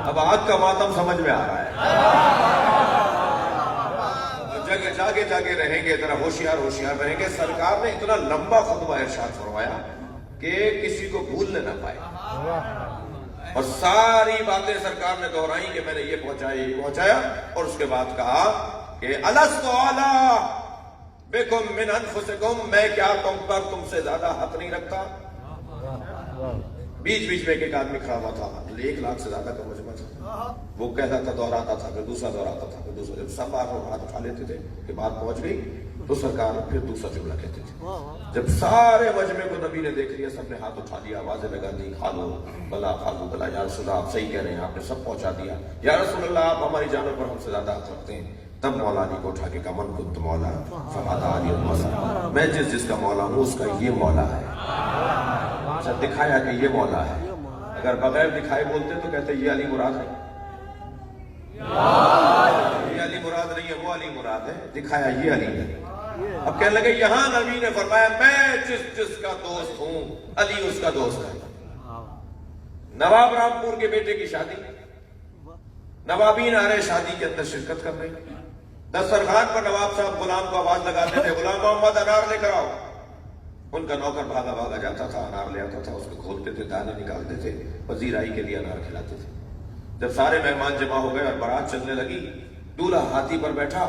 اب آگ کا ماتم سمجھ میں آ رہا ہے. جاگے رہیں گے, ذرا ہوشیار رہیں گے. سرکار نے اتنا لمبا خطبہ ارشاد فرمایا کہ کسی کو بھولنے نہ پائے, اور ساری باتیں سرکار نے دہرائی کہ میں نے یہ پہنچایا, اور اس کے بعد کہا کہ الست اعلی بکم من انفسکم, میں کیا تم سے زیادہ حق نہیں رکھتا. بیچ میں ایک آدمی کھڑا ہوا تھا, 1 لاکھ سے زیادہ کا مجمع تھا. وہ کہتا تھا, دہراتا تھا, پھر دوسرا دہراتا تھا, پھر دوسرا. جب سب بار ہاتھ اٹھا لیتے تھے کہ بات پہنچ گئی تو سرکار پھر دوسرا جملہ کہتے تھے. جب سارے مجمع کو نبی نے دیکھ لیا, سب نے ہاتھ اٹھا لیا, آوازیں لگا دی, کھالو بلا یا رسول اللہ آپ صحیح کہہ رہے ہیں, آپ نے سب پہنچا دیا. یا رسول اللہ آپ ہماری جانوں پر ہم سے زیادہ حق رکھتے ہیں. تب مولا علی کو اٹھا کے کہا من کنت مولا فقد علی المولا, میں جس کا مولا ہوں اس کا یہ مولا ہے. دکھایا کہ یہ مولا ہے. اگر بغیر دکھائے بولتے تو کہتے یہ علی مراد ہے, یہ علی مراد نہیں ہے, وہ علی مراد ہے. دکھایا یہ علی ہے. اب کہنے لگے یہاں نبی نے فرمایا میں جس کا دوست ہوں علی اس کا دوست ہے. نواب رامپور کے بیٹے کی شادی, نوابین آ رہے شادی کے اندر شرکت کر رہے. دسترخوان پر نواب صاحب غلام کو آواز لگاتے تھے, غلام محمد انار لے کر آؤ. ان کا نوکر بھاگا جاتا تھا, انار لے آتا تھا, اس کو کھولتے تھے, دانے نکالتے تھے, وزیر آئی کے لیے انار کھلاتے تھے. جب سارے مہمان جمع ہو گئے اور بارات چلنے لگی, دولہا ہاتھی پر بیٹھا,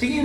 3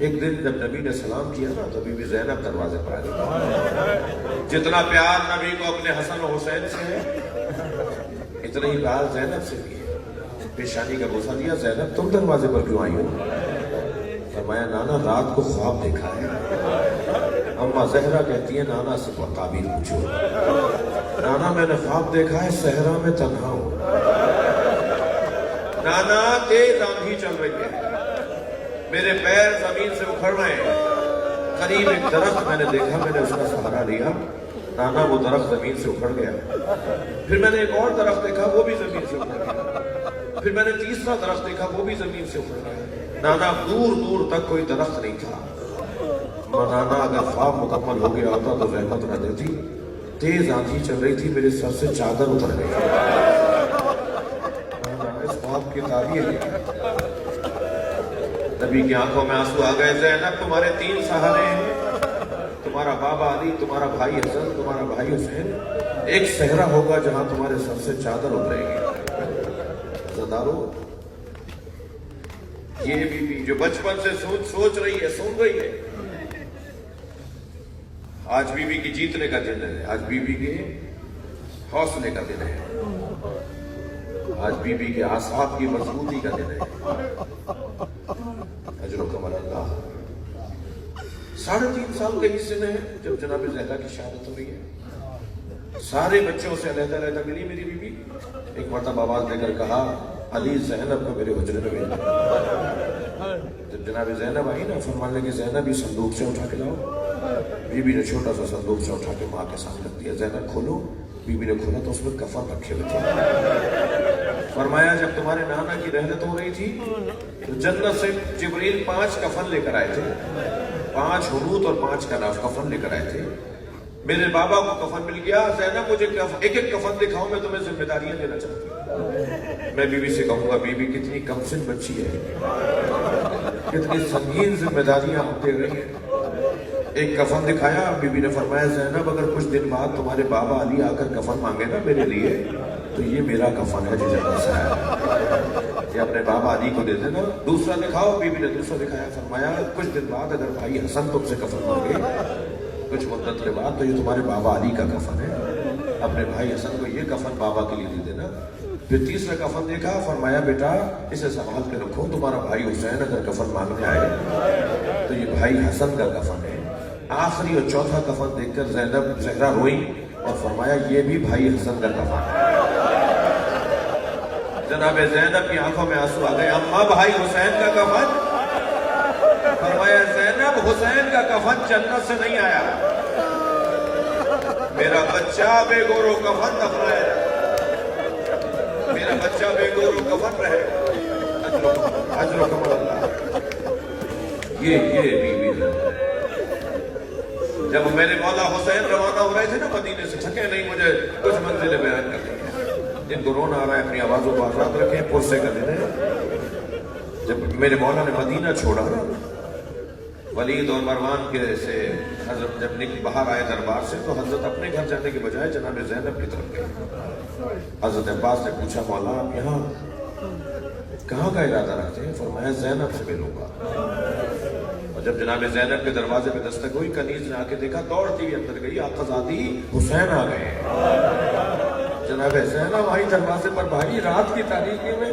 ایک دن جب نبی نے سلام کیا نا تو بی بی زینب دروازے پر آ گئی. جتنا پیار نبی کو اپنے حسن و حسین سے ہے اتنا ہی پیار زینب سے بھی ہے. پیشانی کا بوسہ دیا, زینب تم دروازے پر کیوں آئی ہو؟ فرمایا نانا رات کو خواب دیکھا ہے. اما زہرا کہتی ہے نانا سے تعبیر پوچھو. نانا میں نے خواب دیکھا ہے صحرا میں تنہا ہوں. نانا تیز آندھی چل رہی ہے, میرے پیر زمین سے اکھڑ رہے ہیں. قریب ایک درخت میں نے دیکھا, میں نے اس کا سہارا لیا. نانا وہ درخت زمین سے اکھڑ گیا. پھر میں نے ایک اور درخت دیکھا, وہ بھی زمین سے اکھڑ گیا. پھر میں نے تیسرا درخت دیکھا, وہ بھی زمین سے اکھڑ گیا. نانا دور دور تک کوئی درخت نہیں تھا. نانا اگر خواب مکمل ہو گیا ہوتا تو رحمت نہ دیتی. تیز آندھی چل رہی تھی, میرے سر سے چادر اتر گئی. اس خواب کی تعبیر ہے. نبی کی آنکھوں میں آنسو آ گئے. زینب تمہارے 3 سہارے ہیں, تمہارا بابا علی, تمہارا بھائی حسن, تمہارا بھائی حسین. ایک صحرا ہوگا جہاں تمہارے سر سے چادر اترے گی. عزادارو, یہ بی بی جو بچپن سے سوچ رہی ہے, سن رہی ہے, آج بی بی کی جیتنے کا دن ہے. آج بی بی کے حوصلے کا دن ہے. آج بی بی کے اعصاب کی مضبوطی کا دن ہے. اجرکم اللہ. 3.5 سال کے حصے میں جب جناب زہرا کی شہادت ہوئی ہے, سارے بچوں سے علیحدہ علیحدہ ملی میری بی بی. ایک مرتبہ آواز دے کر کہا علی زینب کو میرے حجرے میں بھیج دو. جب جناب زینب آئی نا, فرمانے لگی زینب یہ صندوق سے اٹھا کے لاؤ. بی بی نے چھوٹا سا صندوق سے اٹھا کے ماں کے سامنے رکھ دیا. زینب کھولو. بی بی نے کھولا تو اس میں کفن رکھے ہوئے تھے. فرمایا جب تمہارے نانا کی رحلت ہو رہی تھی تو جنت سے جبریل 5 کفن لے کر آئے تھے. 5 حنوط اور 5 کناف کفن لے کر آئے تھے. میرے بابا کو کفن مل گیا. زینب مجھے ایک ایک کفن دکھاؤ, میں تمہیں ذمہ داریاں دینا چاہتی ہوں. میں بی بی سے کہوں گا بی بی کتنی کم سن بچی ہے, کتنی سنگین ذمہ داریاں ہم دے رہی ہیں. ایک کفن دکھایا. بی بی نے فرمایا زینب اگر کچھ دن بعد تمہارے بابا علی آ کر کفن مانگے نا میرے لیے تو یہ میرا کفن ہے جو جنت سے آیا, یہ اپنے بابا علی کو دے دینا. دوسرا دکھاؤ. بی بی نے دوسرا دکھایا. فرمایا کچھ دن بعد اگر بھائی حسن تم سے کفن مانگے کچھ مدت کے بعد تو یہ تمہارے بابا علی کا کفن ہے, اپنے بھائی حسن کو یہ کفن بابا کے لیے دے دینا. پھر تیسرا کفن دیکھا. فرمایا بیٹا اسے سنبھال کے رکھو, تمہارا بھائی حسین اگر کفن مانگنے آئے تو یہ بھائی حسن کا کفن ہے. آخری اور چوتھا کفن دیکھ کر زینب زہرا روئی اور فرمایا یہ بھی بھائی حسن کا کفن ہے. جناب زینب کی آنکھوں میں آنسو آ گئے. اماں بھائی حسین کا کفن؟ فرمایا زینب حسین کا کفن جنت سے نہیں آیا, میرا بچہ بے گور و کفن دفنائے, میرا بچہ بے گور و کفن رہے. اجرکم اللہ. یہ بی بی جب میرے مولا حسین روانہ ہو رہے تھے نا مدینے سے, تھکے نہیں, مجھے کچھ منزلیں بیان کرنی ہیں. جن کو رونا آ رہا ہے اپنی آوازوں کو آزاد رکھیں, پرسے کا دن ہے. جب میرے مولا نے مدینہ چھوڑا نا, ولید اور مروان کے سے حضرت جب باہر آئے دربار سے تو حضرت اپنے گھر جانے کے بجائے جناب زینب کی طرف گئے. حضرت عباس نے پوچھا مولا آپ یہاں کہاں کا ارادہ رکھتے ہیں؟ فرمایا زینب سے ملوں گا. اور جب جناب زینب کے دروازے پہ دستک ہوئی, کنیز نے آ کے دیکھا, دوڑتی ہوئی اندر گئی. آقا زادی حسین آ گئے. جناب زینب آئی دروازے پر, بھائی رات کی تاریکی میں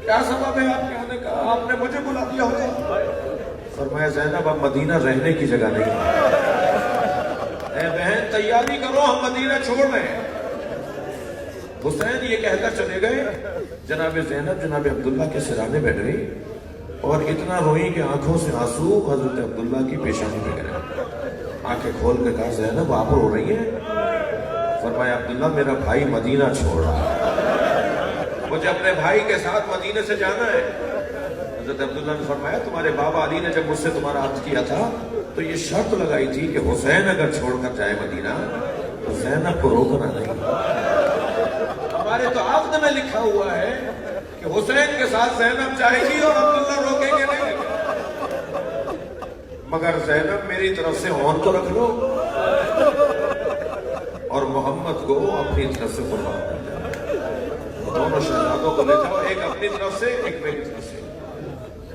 کیا سبب ہے آپ کے آنے کا؟ آپ نے مجھے بلا دیا ہوگا. فرمایا زینب اب مدینہ رہنے کی جگہ نہیں ہے, اے بہن تیاری کرو ہم مدینہ چھوڑ رہے ہیں. حسین یہ کہہ کر چلے گئے. جناب زینب جناب عبداللہ کے سرانے بیٹھ گئی اور اتنا روئی کہ آنکھوں سے آنسو حضرت عبداللہ کی پیشانی پہ گرے. آنکھیں کھول کے کہا زینب آپ رو رہی ہیں؟ فرمایا عبداللہ میرا بھائی مدینہ چھوڑ رہا ہے, مجھے اپنے بھائی کے ساتھ مدینے سے جانا ہے. حضرت عبداللہ نے فرمایا تمہارے بابا علی نے جب مجھ سے تمہارا عہد کیا تھا تو یہ شرط لگائی تھی کہ حسین اگر چھوڑ کر جائے مدینہ تو زینب کو روکنا نہیں. ہمارے تو عقد میں لکھا ہوا ہے کہ حسین کے ساتھ زینب جائے گی اور عبداللہ روکیں گے نہیں. مگر زینب میری طرف سے اون تو رکھ لو اور محمد کو اپنی طرف سے قربان کر دو. دونوں شہزادوں کو لے جاؤ, ایک اپنی طرف سے ایک میری طرف سے.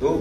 2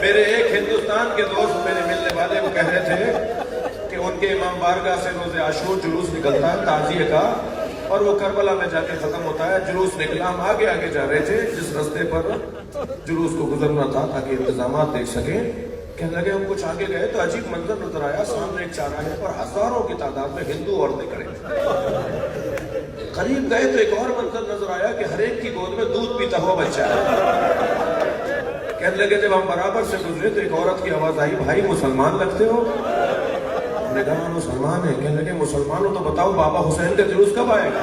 میرے ایک ہندوستان کے دوست میرے ملنے والے وہ کہہ رہے تھے کہ ان کے امام بارگاہ سے روز عاشور جلوس نکلتا ہے تعزیے کا، اور وہ کربلا میں جا کے ختم ہوتا ہے. جلوس نکلا، ہم آگے آگے جا رہے تھے جس رستے پر جلوس کو گزرنا تھا تاکہ انتظامات دیکھ سکیں. کہنے لگے ہم کچھ آگے گئے تو عجیب منظر نظر آیا. سامنے ایک چوراہے پر ہزاروں کی تعداد میں ہندو عورتیں کھڑے تھے. قریب گئے تو ایک اور منظر نظر آیا کہ ہر ایک کی گود میں دودھ پیتا ہوا بچہ ہے. کہنے لگے جب ہم برابر سے گزرے تو ایک عورت کی آواز آئی، بھائی مسلمان لگتے ہو؟ ہم نے کہا مسلمان ہیں. کہنے لگے مسلمان ہو تو بتاؤ بابا حسین کا جلوس کب آئے گا؟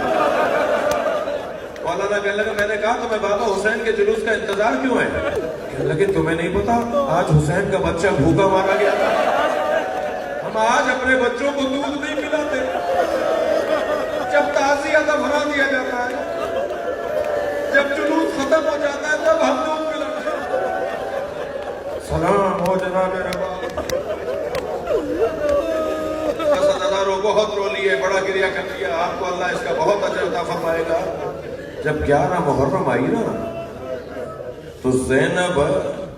مولانا کہنے لگا میں نے کہا تمہیں بابا حسین کے جلوس کا انتظار کیوں ہے؟ کہنے لگے تمہیں نہیں پتا آج حسین کا بچہ بھوکا مارا گیا تھا. ہم آج اپنے بچوں کو دودھ نہیں پلاتے، جب تعزیہ دفنا دیا جاتا ہے، جب جلوس ختم ہو جاتا ہے تب ہم دودھ پلاتے ہیں. سلام ہو جناب رباب. ہزاروں بہت رو لیے، بڑا گریہ کر لیا. آپ کو اللہ اس کا بہت اجر عطا فرمائے گا. جب 11 محرم آئی نا تو زینب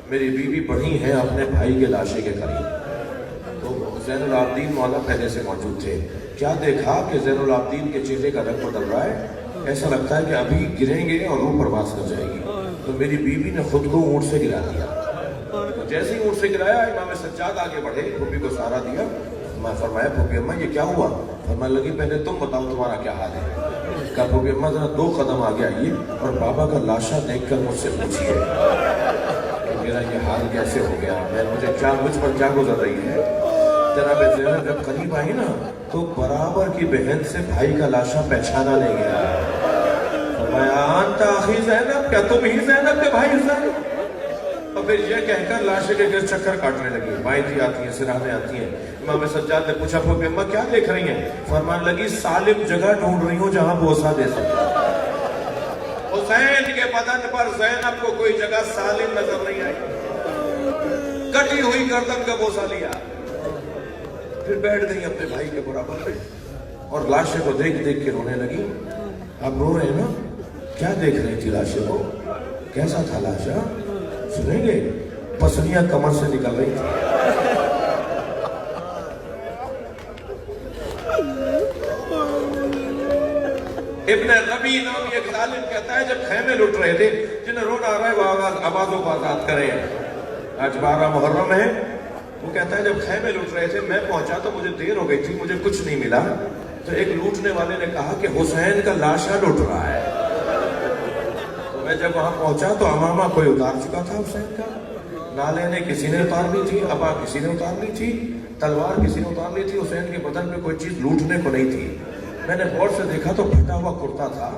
میری بیوی بڑھی ہیں اپنے بھائی کے لاشے کے قریب. تو زین العابدین مولا پہلے سے موجود تھے. کیا دیکھا کہ زین العابدین کے چہرے کا رنگ بدل رہا ہے، ایسا لگتا ہے کہ ابھی گریں گے اور روح پرواز کر جائے گی. تو میری بیوی نے خود کو اونٹ سے گرا دیا. جیسے ہی اونٹ سے گرایا امام سجاد آگے بڑھے، پھوپھی کو سہارا دیا. میں فرمایا پھوپھی اماں یہ کیا ہوا؟ فرمانے لگی پہلے تم بتاؤ تمہارا کیا حال ہے. کہا پھوپھی اماں ذرا 2 قدم آگے آئیے اور بابا کا لاشا دیکھ کر مجھ سے پوچھیے کہ میرا یہ حال کیسے ہو گیا، مجھ پر کیا گزر رہی ہے. جناب زینب جب قریب آئی نا تو برابر کی بہن سے بھائی کا لاشا پہچانا نہیں گیا. فرمایا انت اخی زینب، کیا تم ہی زینب کے بھائی حسین؟ اور پھر یہ کہہ کر لاشے کے گرد چکر کاٹنے لگی. بائیں آتی ہیں، سراہیں آتی ہیں. امام سجاد نے پوچھا پھوپھی اماں کیا دیکھ رہی ہیں؟ فرمانے لگی سالم جگہ ڈھونڈ رہی ہوں جہاں بوسہ دے سکوں. حسین کے بدن پر زینب کو کوئی جگہ سالم نظر نہیں آئی. کٹی ہوئی گردن کا بوسہ لیا، پھر بیٹھ گئی اپنے بھائی کے برابر پہ اور لاشے کو دیکھ دیکھ کے رونے لگی. آپ رو رہے ہیں نا، کیا دیکھ رہی تھی لاشے کو؟ کیسا تھا لاشا؟ سنیں گے. پسلیاں کمر سے نکل رہی تھی. ابن ربی نامی ایک ظالم کہتا ہے جب خیمے لٹ رہے تھے، جنہیں رونا آ رہا ہے وہ آبادوں کو آزاد کریں. آج 12 محرم ہے. وہ کہتا ہے جب خیمے لٹ رہے تھے میں پہنچا تو مجھے دیر ہو گئی تھی، مجھے کچھ نہیں ملا. تو ایک لوٹنے والے نے کہا کہ حسین کا لاشا لٹ رہا ہے. تو میں جب وہاں پہنچا تو امامہ کوئی اتار چکا تھا حسین کا. نالے نے کسی نے اتار لی تھی، ابا کسی نے اتار لی تھی، تلوار کسی نے اتار لی تھی. حسین کے بدن پہ کوئی چیز لوٹنے کو نہیں تھی. میں نے غور سے دیکھا تو پھٹا ہوا کرتا تھا.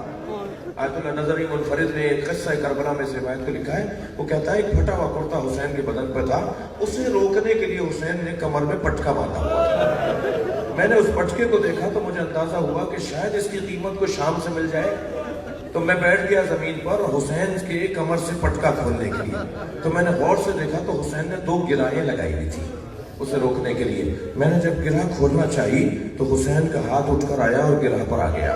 آیت اللہ نظری منفرد نے قصہ کربلا میں سے روایت کو لکھا ہے. وہ کہتا ہے ایک پھٹا ہوا کرتا حسین کے بدن پہ تھا. اسے روکنے کے لیے حسین نے کمر میں پٹکا باندھا ہوا تھا. میں نے اس پٹکے کو دیکھا تو مجھے اندازہ ہوا کہ شاید اس کی قیمت کو شام سے مل جائے. تو میں بیٹھ گیا زمین پر اور حسین کے کمر سے پٹکا کھولنے کے لیے. تو میں نے غور سے دیکھا تو حسین نے 2 گرائیں لگائی ہوئی تھی اسے روکنے کے لیے. میں نے جب گرہ کھولنا چاہی تو حسین کا ہاتھ اٹھ کر آیا اور گرہ پر آ گیا.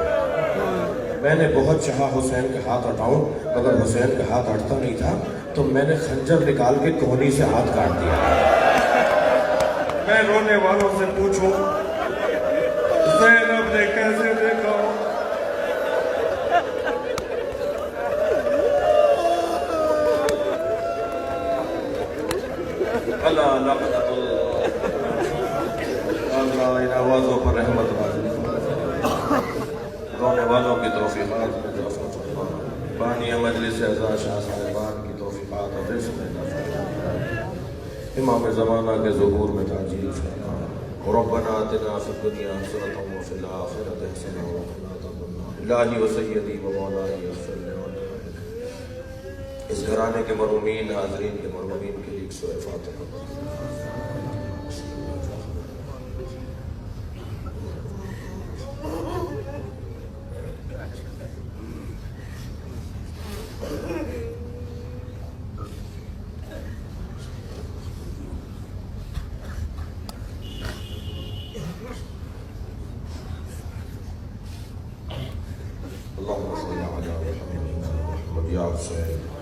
میں نے بہت چاہا حسین کا ہاتھ ہٹاؤں مگر حسین کا ہاتھ ہٹتا نہیں تھا. تو میں نے خنجر نکال کے کوہنی سے ہاتھ کاٹ دیا. میں رونے والوں سے پوچھوں زینب نے کیسے دیکھا؟ اللہ لعنت اللہ ان آوازوں پر رحمت رونے والوں کی توفیقات میں رفعت فرما. بانی مجلس اعزاز شاہ صاحبان کی توفیقات اور رزق میں نفع. امام زمانہ کے ظہور میں تاجیل فرما. ربنا آتنا فی الدنیا حسنۃ وفی الآخرۃ حسنۃ وقنا عذاب النار. الہی و سیدی و مولائی صلی اللہ علیہ وسلم. اس گھرانے کے مرحومین حاضرین کے مرحومین کے لیے سورہ فاتحہ. اللهم صل على محمد يا حسين